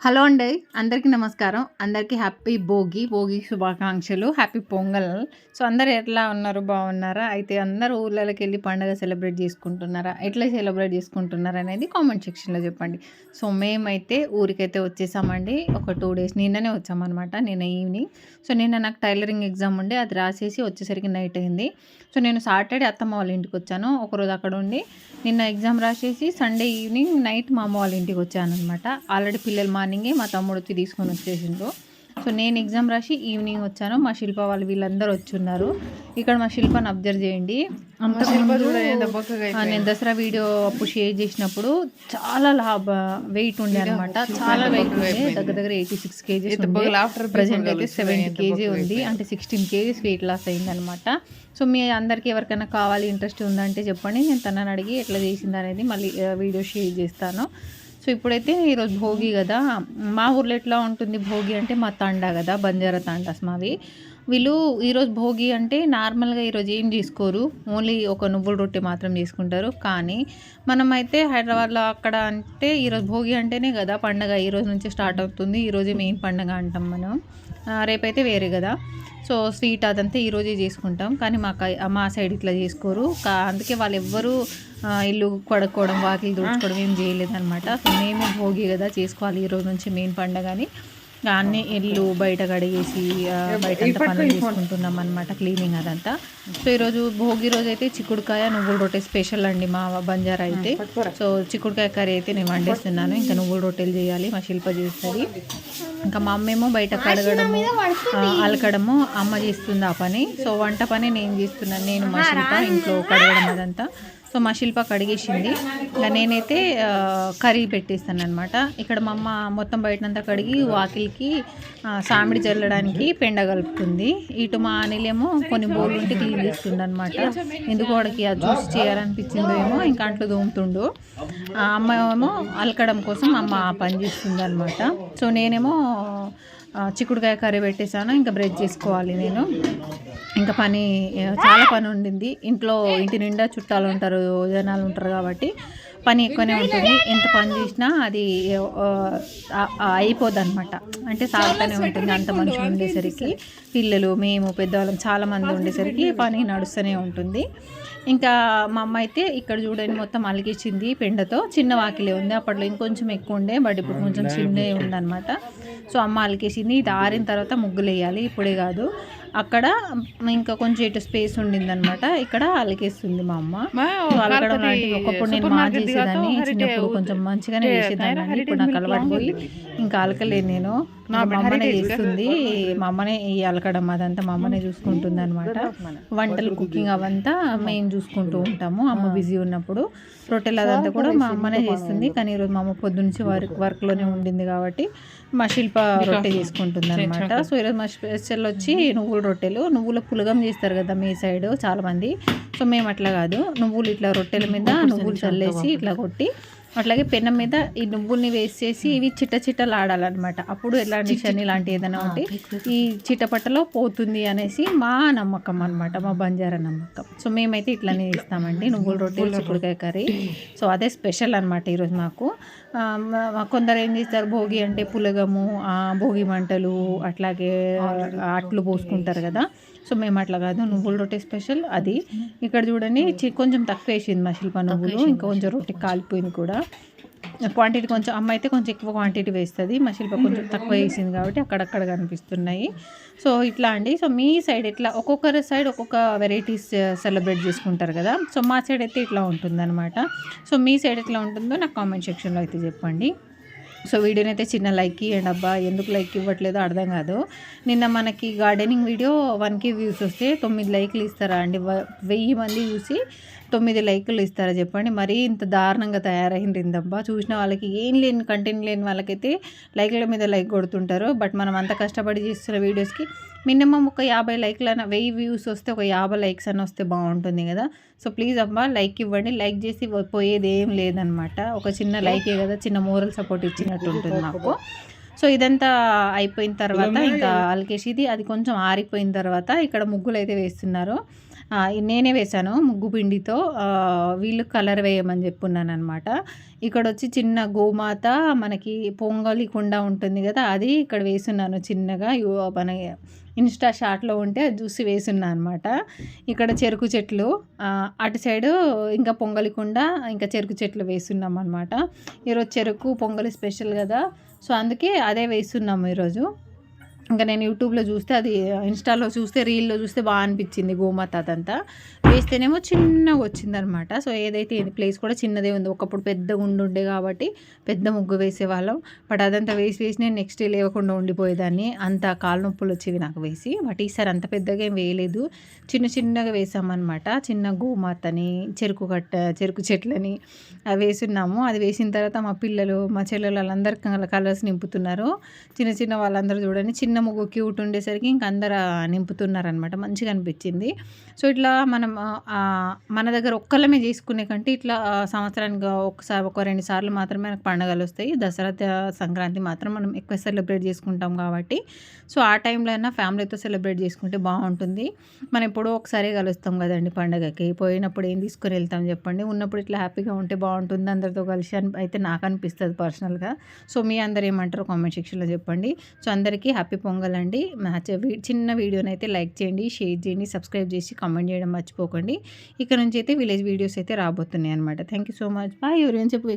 Hello అండి. అందరికీ నమస్కారం. అందరికీ హ్యాపీ భోగి. భోగి శుభాకాంక్షలు. హ్యాపీ పొంగల్. సో, అందరూ ఎట్లా ఉన్నారు? బాగున్నారా? అయితే అందరూ ఊర్లలోకెళ్ళి పండుగ సెలబ్రేట్ చేసుకుంటున్నారా? ఎట్లా సెలబ్రేట్ చేసుకుంటున్నారనేది కామెంట్ సెక్షన్‌లో చెప్పండి. సో, మేమైతే ఊరికైతే వచ్చేసామండి. ఒక 2 డేస్ నిన్ననే వచ్చామనమాట. నిన్న ఈవినింగ్. సో, నిన్న నాకు టైలరింగ్ ఎగ్జామ్ ఉండే. అది రాసేసి వచ్చేసరికి నైట్ అయింది. సో, నేను సాటర్డే అత్తమ్మ వాళ్ళ ఇంటికొచ్చాను. ఒకరోజు అక్కడ ఉండి నిన్న ఎగ్జామ్ రాసేసి సండే ఈవినింగ్ నైట్ మా అమ్మ వాళ్ళ ఇంటికి వచ్చాననమాట. ఆల్రెడీ పిల్లలు మార్నింగే మా తమ్ముడు వచ్చి తీసుకొని వచ్చేసిండ్రు. సో, నేను ఎగ్జామ్ రాసి ఈవినింగ్ వచ్చాను. మా శిల్ప వాళ్ళు వీళ్ళందరూ వచ్చున్నారు. ఇక్కడ మా శిల్పని అబ్జర్వ్ చేయండి. అంతకుముందు నేను దసరా వీడియో అప్పుడు షేర్ చేసినప్పుడు చాలా వెయిట్ ఉండే అనమాట. చాలా వెయిట్ ఉండే, దగ్గర 86 కేజీస్ ఉండే. ప్రజెంట్ అయితే 70 కేజీ ఉంది. అంటే 16 కేజీస్ వెయిట్ లాస్ అయిందనమాట. సో, మీ అందరికీ ఎవరికైనా కావాలి, ఇంట్రెస్ట్ ఉందంటే చెప్పండి. నేను తనని అడిగి ఎట్లా చేసింది అనేది మళ్ళీ వీడియో షేర్ చేస్తాను. సో, ఇప్పుడైతే ఈరోజు భోగి కదా. మా ఊర్లో ఎట్లా ఉంటుంది భోగి అంటే, మా తాండా కదా, బంజారా తాండాస్ మావి. వీళ్ళు ఈరోజు భోగి అంటే నార్మల్గా ఈరోజు ఏం చేసుకోరు, ఓన్లీ ఒక నువ్వుల రొట్టె మాత్రం చేసుకుంటారు. కానీ మనమైతే హైదరాబాద్లో అక్కడ అంటే ఈరోజు భోగి అంటేనే కదా పండగ, ఈరోజు నుంచి స్టార్ట్ అవుతుంది. ఈరోజే మెయిన్ పండగ అంటాం మనం. రేపైతే వేరే కదా. సో, స్వీట్ అదంతా ఈరోజే చేసుకుంటాం. కానీ మా సైడ్ ఇట్లా చేసుకోరు. అందుకే వాళ్ళు ఎవ్వరూ ఇల్లు కడుక్కోవడం, వాకిలు తుడుచుకోవడం ఏం చేయలేదన్నమాట. సో, మేమే భోగి కదా చేసుకోవాలి ఈరోజు నుంచి మెయిన్ పండగ అని అన్నీ ఇల్లు బయట కడిగేసి బయట అంతా పనులు చేసుకుంటున్నాం అనమాట, క్లీనింగ్ అదంతా. సో, ఈరోజు భోగి రోజు అయితే చిక్కుడుకాయ నువ్వుల రొట్టె స్పెషల్ అండి మా బంజారా అయితే. సో, చిక్కుడుకాయ కర్రీ అయితే నేను వండేస్తున్నాను. ఇంకా నువ్వుల రొట్టెలు చేయాలి, మా శిల్ప చేస్తుంది. ఇంకా మా అమ్మేమో బయట కడగడము, అలకడము అమ్మ చేస్తుంది ఆ పని. సో, వంట పని నేను చేస్తున్నాను, నేను మా శిల్ప ఇంట్లో కడగడం అదంతా. సో, మా శిల్ప కడిగేసింది. ఇంకా నేనైతే కర్రీ పెట్టేస్తాను అనమాట. ఇక్కడ మా అమ్మ మొత్తం బయటనంతా కడిగి వాకిలికి సామిడి చల్లడానికి పెండ కలుపుతుంది. ఇటు మా అనిలేమో కొన్ని బోర్లు ఉంటే క్లీన్ చేస్తుండ అనమాట. ఎందుకు వాడికి ఆ జ్యూస్ చేయాలనిపించిందో ఏమో, ఇంకా అంట్లు దోముతుండు. అమ్మ ఏమో అలకడం కోసం అమ్మ పని చేస్తుంది అనమాట. సో, నేనేమో చిక్కుడుకాయ కర్రీ పెట్టేశాను. ఇంకా బ్రెడ్ చేసుకోవాలి నేను. ఇంకా చాలా పని ఉండింది ఇంట్లో. ఇంటి నిండా చుట్టాలు ఉంటారు, జనాలు ఉంటారు కాబట్టి పని ఎక్కువనే ఉంటుంది. ఎంత పని చేసినా అది అయిపోద్ది అనమాట. అంటే సాగుతూనే ఉంటుంది. అంత మనుషులు ఉండేసరికి, పిల్లలు, మేము పెద్దవాళ్ళం చాలామంది ఉండేసరికి పని నడుస్తూనే ఉంటుంది. ఇంకా మా అమ్మ అయితే ఇక్కడ చూడండి మొత్తం అలికిచ్చింది పెండతో. చిన్న వాకిలే ఉంది, అప్పట్లో ఇంకొంచెం ఎక్కువ ఉండే, బట్ ఇప్పుడు కొంచెం చిన్నదే ఉందన్నమాట. సో, అమ్మ అలికేసింది. ఇది ఆరిన తర్వాత ముగ్గులు వేయాలి, ఇప్పుడే కాదు. అక్కడ ఇంకా కొంచెం ఇటు స్పేస్ ఉండిందనమాట, ఇక్కడ అలికేస్తుంది మా అమ్మ. అలకడం లాంటివి ఒకప్పుడు నేను చేసేదాన్ని, చిన్నప్పుడు కొంచెం మంచిగానే చేసేదాన్ని. ఇప్పుడు నాకు అలవాటు పోయి ఇంకా అలకలేదు నేను. మా అమ్మనే చేస్తుంది, మా అమ్మనే ఈ అలకడం అదంతా మా అమ్మనే చూసుకుంటుంది అనమాట. వంటలు, కుకింగ్ అవంతా మేము చూసుకుంటూ ఉంటాము అమ్మ బిజీ ఉన్నప్పుడు. రొట్టెలు అదంతా కూడా మా అమ్మనే చేస్తుంది. కానీ ఈరోజు మా అమ్మ పొద్దున్నుంచి వర్క్లోనే ఉండింది కాబట్టి మా శిల్ప రొట్టె చేసుకుంటుంది అనమాట. సో, ఈరోజు మా స్పెషల్ వచ్చి నువ్వుల రొట్టెలు. నువ్వుల పులగం చేస్తారు కదా మీ సైడ్ చాలామంది. సో, మేము అట్లా కాదు, నువ్వులు ఇట్లా రొట్టెల మీద నువ్వులు చల్లేసి ఇట్లా కొట్టి, అట్లాగే పెనం మీద ఈ నువ్వుల్ని వేసేసి ఇవి చిట్టలాడాలన్నమాట. అప్పుడు ఎలాంటి శని లాంటి ఏదైనా ఉంటే ఈ చిట్టపట్టలో పోతుంది అనేసి మా నమ్మకం అనమాట, మా బంజారా నమ్మకం. సో, మేమైతే ఇట్లానే ఇస్తామండి, నువ్వుల రొట్టెలు, చిక్కుడుకాయ కర్రీ. సో, అదే స్పెషల్ అనమాట ఈరోజు మాకు. కొందరు ఏం చేస్తారు, భోగి అంటే పులగము, భోగి మంటలు, అట్లాగే అట్లు పోసుకుంటారు కదా. సో, మేము అట్లా కాదు, నువ్వుల రొట్టె స్పెషల్ అది. ఇక్కడ చూడండి కొంచెం తక్కువ వేసింది మా శిల్ప నువ్వులు, ఇంకా కొంచెం రొట్టె కాలిపోయింది కూడా. క్వాంటిటీ కొంచెం అమ్మ అయితే కొంచెం ఎక్కువ క్వాంటిటీ వేస్తుంది, మా శిల్ప కొంచెం తక్కువ వేసింది కాబట్టి అక్కడక్కడ కనిపిస్తున్నాయి. సో, ఇట్లా అండి. సో, మీ సైడ్ ఎట్లా, ఒక్కొక్కరి సైడ్ ఒక్కొక్క వెరైటీస్ సెలబ్రేట్ చేసుకుంటారు కదా. సో, మా సైడ్ అయితే ఇట్లా ఉంటుందన్నమాట. సో, మీ సైడ్ ఎట్లా ఉంటుందో నాకు కామెంట్ సెక్షన్లో అయితే చెప్పండి. సో, వీడియోని అయితే చిన్న లైక్ ఇవ్వండి. అబ్బా, ఎందుకు లైక్ ఇవ్వట్లేదో అర్థం కాదు. నిన్న మనకి గార్డెనింగ్ వీడియో 1K వ్యూస్ వస్తే 9 లైక్లు ఇస్తారా అండి? 1000 మంది చూసి 9 లైకులు ఇస్తారా చెప్పండి? మరీ ఇంత దారుణంగా తయారైంది ఇందబ్బా. చూసిన వాళ్ళకి ఏం లేని కంటెంట్ లేని వాళ్ళకైతే లైక్ల మీద లైక్ కొడుతుంటారు. బట్ మనం అంత కష్టపడి చేస్తున్న వీడియోస్కి మినిమం ఒక 50 లైక్లైనా, 1000 వ్యూస్ వస్తే ఒక 50 లైక్స్ అని వస్తే బాగుంటుంది కదా. సో, ప్లీజ్ అబ్బా లైక్ ఇవ్వండి. లైక్ చేసి పోయేది ఏం లేదనమాట. ఒక చిన్న లైకే కదా, చిన్న మోరల్ సపోర్ట్ ఇచ్చినట్టు ఉంటుంది మాకు. సో, ఇదంతా అయిపోయిన తర్వాత ఇంకా అలికేసిది అది కొంచెం ఆరిపోయిన తర్వాత ఇక్కడ ముగ్గులు అయితే వేస్తున్నారు. నేనే వేశాను ముగ్గు పిండితో. వీళ్ళు కలర్ వేయమని చెప్పున్నాననమాట. ఇక్కడొచ్చి చిన్న గోమాత మనకి పొంగలి కుండ ఉంటుంది కదా, అది ఇక్కడ వేసున్నాను చిన్నగా. మన ఇన్స్టా షార్ట్‌లో ఉంటే అది చూసి వేసున్నా అనమాట. ఇక్కడ చెరుకు చెట్లు, అటు సైడు ఇంకా పొంగలి కుండ, ఇంకా చెరుకు చెట్లు వేసున్నామనమాట. ఈరోజు చెరుకు పొంగలి స్పెషల్ కదా, సో అందుకే అదే వేస్తున్నాము ఈరోజు. ఇంకా నేను యూట్యూబ్లో చూస్తే, అది ఇన్స్టాలో చూస్తే, రీల్లో చూస్తే బాగా అనిపించింది గోమాత అదంతా. వేస్తేనేమో చిన్నగా వచ్చిందనమాట. సో ఏదైతే ప్లేస్ కూడా చిన్నదే ఉంది. ఒకప్పుడు పెద్దగా ఉండుండే కాబట్టి పెద్ద ముగ్గు వేసేవాళ్ళం. బట్ అదంతా వేసి వేసి నేను నెక్స్ట్ డే లేవకుండా ఉండిపోయేదాన్ని. అంత కాలు నొప్పులు వచ్చేవి నాకు వేసి. బట్ ఈసారి అంత పెద్దగా ఏం వేయలేదు, చిన్న చిన్నగా వేసామన్నమాట. చిన్న గోమాతని, చెరుకు చెట్లని అవి వేసున్నాము. అది వేసిన తర్వాత మా పిల్లలు, మా చెల్లెలు వాళ్ళందరూ కలర్స్ నింపుతున్నారు. చిన్న చిన్న వాళ్ళందరూ చూడండి, చిన్న ముగ్గు క్యూట్ ఉండేసరికి ఇంక అందరూ నింపుతున్నారనమాట. మంచిగా అనిపించింది. సో ఇట్లా మనం మన దగ్గర ఒక్కళ్ళమే చేసుకునే కంటే ఇట్లా సంవత్సరానికి ఒకసారి, ఒక 2 సార్లు మాత్రమే మనకు పండుగలు వస్తాయి. దసరా, సంక్రాంతి మాత్రం మనం ఎక్కువ సెలబ్రేట్ చేసుకుంటాం కాబట్టి, సో ఆ టైంలో అయినా ఫ్యామిలీతో సెలబ్రేట్ చేసుకుంటే బాగుంటుంది. మనం ఎప్పుడో ఒకసారి కలుస్తాం కదండి పండగకి. పోయినప్పుడు ఏం తీసుకొని వెళ్తాం చెప్పండి. ఉన్నప్పుడు ఇట్లా హ్యాపీగా ఉంటే బాగుంటుంది అందరితో కలిసి అయితే నాకు అనిపిస్తుంది పర్సనల్గా. సో మీ అందరు ఏమంటారో కామెంట్ సెక్షన్లో చెప్పండి. సో అందరికీ హ్యాపీ పొంగల్ అండి. చిన్న వీడియోని అయితే లైక్ చేయండి, షేర్ చేయండి, సబ్స్క్రైబ్ చేసి కామెంట్ చేయడం మర్చిపోకండి. ఇక్కడ నుంచి అయితే విలేజ్ వీడియోస్ అయితే రాబోతున్నాయి అనమాట. Thank you so much. Bye. ఎవరైనా చెప్పు.